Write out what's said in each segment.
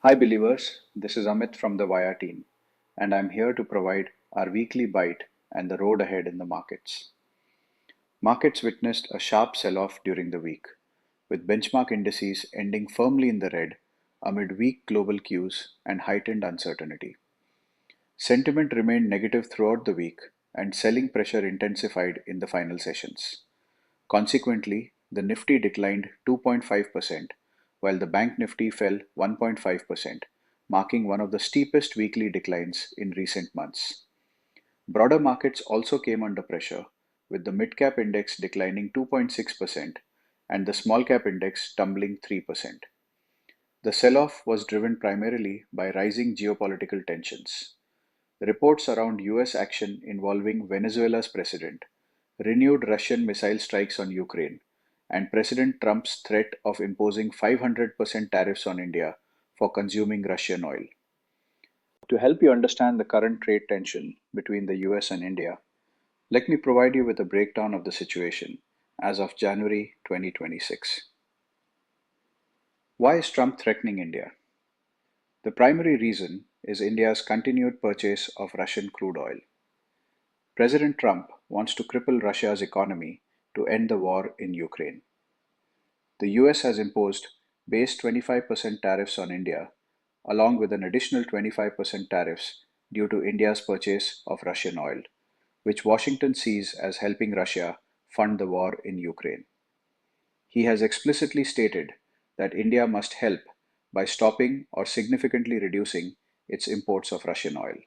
Hi believers, this is Amit from the Via team, and I'm here to provide our weekly bite and the road ahead in the markets. Markets witnessed a sharp sell-off during the week, with benchmark indices ending firmly in the red amid weak global cues and heightened uncertainty. Sentiment remained negative throughout the week, and selling pressure intensified in the final sessions. Consequently, the Nifty declined 2.5%, while the Bank Nifty fell 1.5%, marking one of the steepest weekly declines in recent months. Broader markets also came under pressure, with the mid-cap index declining 2.6% and the small-cap index tumbling 3%. The sell-off was driven primarily by rising geopolitical tensions. Reports around US action involving Venezuela's president, renewed Russian missile strikes on Ukraine, and President Trump's threat of imposing 500% tariffs on India for consuming Russian oil. To help you understand the current trade tension between the US and India, let me provide you with a breakdown of the situation as of January 2026. Why is Trump threatening India? The primary reason is India's continued purchase of Russian crude oil. President Trump wants to cripple Russia's economy to end the war in Ukraine. The US has imposed base 25% tariffs on India, along with an additional 25% tariffs due to India's purchase of Russian oil, which Washington sees as helping Russia fund the war in Ukraine. He has explicitly stated that India must help by stopping or significantly reducing its imports of Russian oil.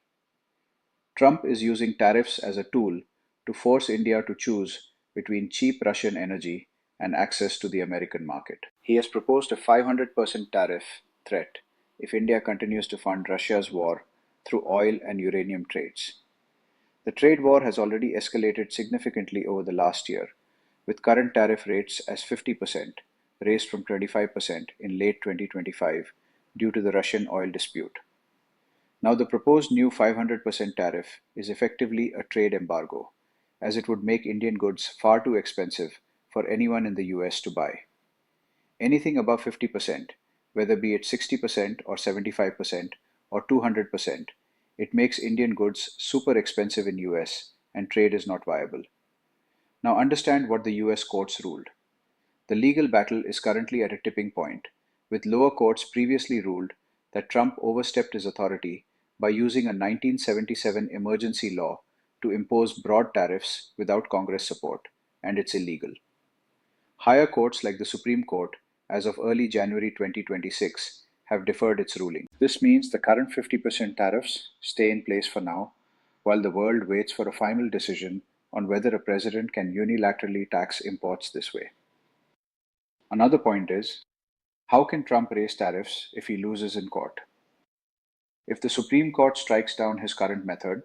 Trump is using tariffs as a tool to force India to choose between cheap Russian energy and access to the American market. He has proposed a 500% tariff threat if India continues to fund Russia's war through oil and uranium trades. The trade war has already escalated significantly over the last year, with current tariff rates as 50%, raised from 25% in late 2025 due to the Russian oil dispute. Now, the proposed new 500% tariff is effectively a trade embargo, as it would make Indian goods far too expensive for anyone in the US to buy. Anything above 50%, whether be it 60% or 75% or 200%, it makes Indian goods super expensive in US and trade is not viable. Now understand what the US courts ruled. The legal battle is currently at a tipping point, with lower courts previously ruled that Trump overstepped his authority by using a 1977 emergency law to impose broad tariffs without Congress support, and it's illegal. Higher courts like the Supreme Court, as of early January 2026, have deferred its ruling. This means the current 50% tariffs stay in place for now, while the world waits for a final decision on whether a president can unilaterally tax imports this way. Another point is, how can Trump raise tariffs if he loses in court? If the Supreme Court strikes down his current method,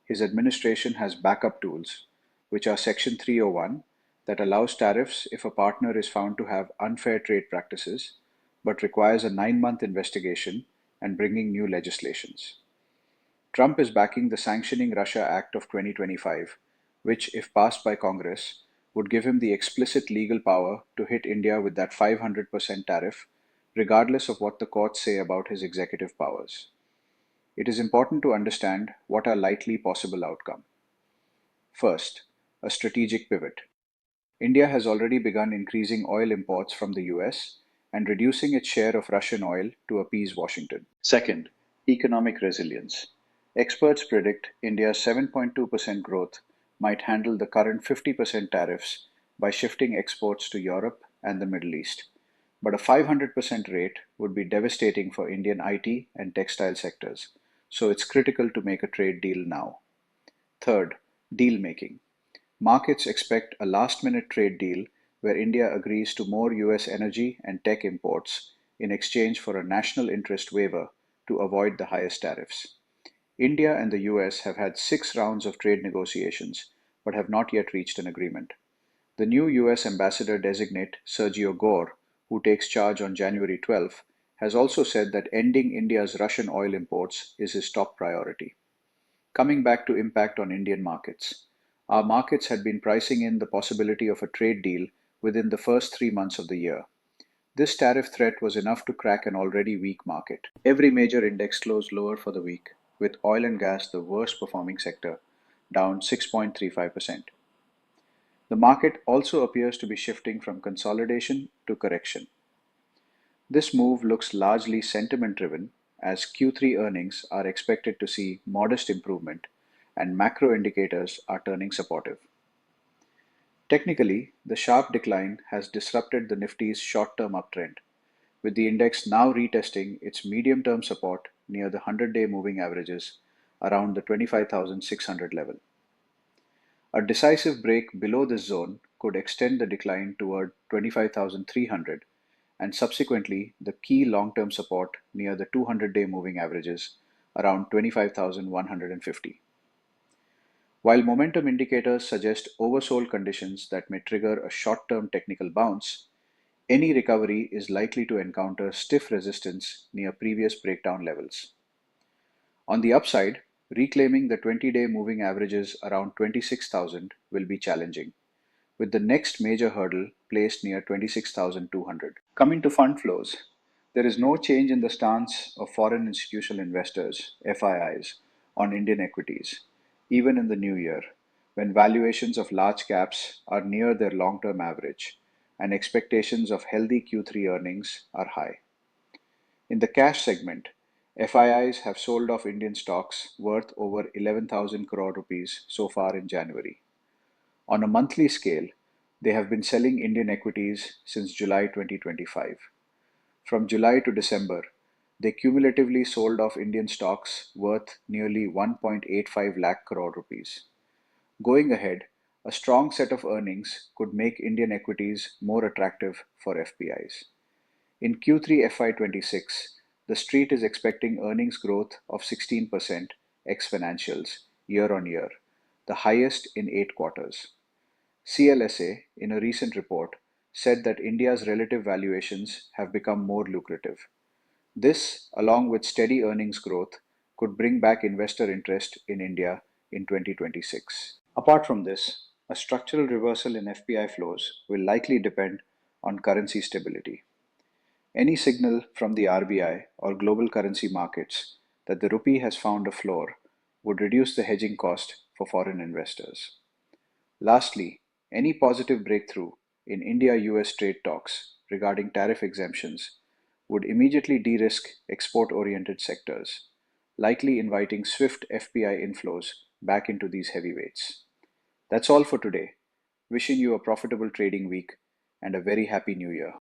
his administration has backup tools, which are Section 301, that allows tariffs if a partner is found to have unfair trade practices, but requires a 9-month investigation and bringing new legislations. Trump is backing the Sanctioning Russia Act of 2025, which, if passed by Congress, would give him the explicit legal power to hit India with that 500% tariff, regardless of what the courts say about his executive powers. It is important to understand what are likely possible outcomes. First, a strategic pivot. India has already begun increasing oil imports from the US and reducing its share of Russian oil to appease Washington. Second, economic resilience. Experts predict India's 7.2% growth might handle the current 50% tariffs by shifting exports to Europe and the Middle East. But a 500% rate would be devastating for Indian IT and textile sectors, so it's critical to make a trade deal now. Third, deal making. Markets expect a last-minute trade deal where India agrees to more US energy and tech imports in exchange for a national interest waiver to avoid the highest tariffs. India and the US have had 6 rounds of trade negotiations but have not yet reached an agreement. The new US ambassador designate, Sergio Gore, who takes charge on January 12th, has also said that ending India's Russian oil imports is his top priority. Coming back to impact on Indian markets. Our markets had been pricing in the possibility of a trade deal within the first 3 months of the year. This tariff threat was enough to crack an already weak market. Every major index closed lower for the week, with oil and gas the worst performing sector, down 6.35%. The market also appears to be shifting from consolidation to correction. This move looks largely sentiment driven, as Q3 earnings are expected to see modest improvement and macro indicators are turning supportive. Technically, the sharp decline has disrupted the Nifty's short term uptrend, with the index now retesting its medium term support near the 100-day moving averages around the 25,600 level. A decisive break below this zone could extend the decline toward 25,300 and subsequently the key long term support near the 200-day moving averages around 25,150. While momentum indicators suggest oversold conditions that may trigger a short term technical bounce, any recovery is likely to encounter stiff resistance near previous breakdown levels. On the upside, reclaiming the 20-day moving averages around 26,000 will be challenging, with the next major hurdle placed near 26,200. Coming to fund flows, there is no change in the stance of foreign institutional investors, FIIs, on Indian equities, even in the new year, when valuations of large caps are near their long term average and expectations of healthy Q3 earnings are high. In the cash segment, FIIs have sold off Indian stocks worth over 11,000 crore rupees so far in January. On a monthly scale, they have been selling Indian equities since July 2025. From July to December, they cumulatively sold off Indian stocks worth nearly 1.85 lakh crore rupees. Going ahead, a strong set of earnings could make Indian equities more attractive for FPIs. In Q3 FY26, the street is expecting earnings growth of 16% ex financials year on year, the highest in 8 quarters. CLSA, in a recent report, said that India's relative valuations have become more lucrative. This, along with steady earnings growth, could bring back investor interest in India in 2026. Apart from this, a structural reversal in FPI flows will likely depend on currency stability. Any signal from the RBI or global currency markets that the rupee has found a floor would reduce the hedging cost for foreign investors. Lastly, any positive breakthrough in India US trade talks regarding tariff exemptions would immediately de risk export oriented sectors, likely inviting swift FPI inflows back into these heavyweights. That's all for today. Wishing you a profitable trading week and a very happy new year.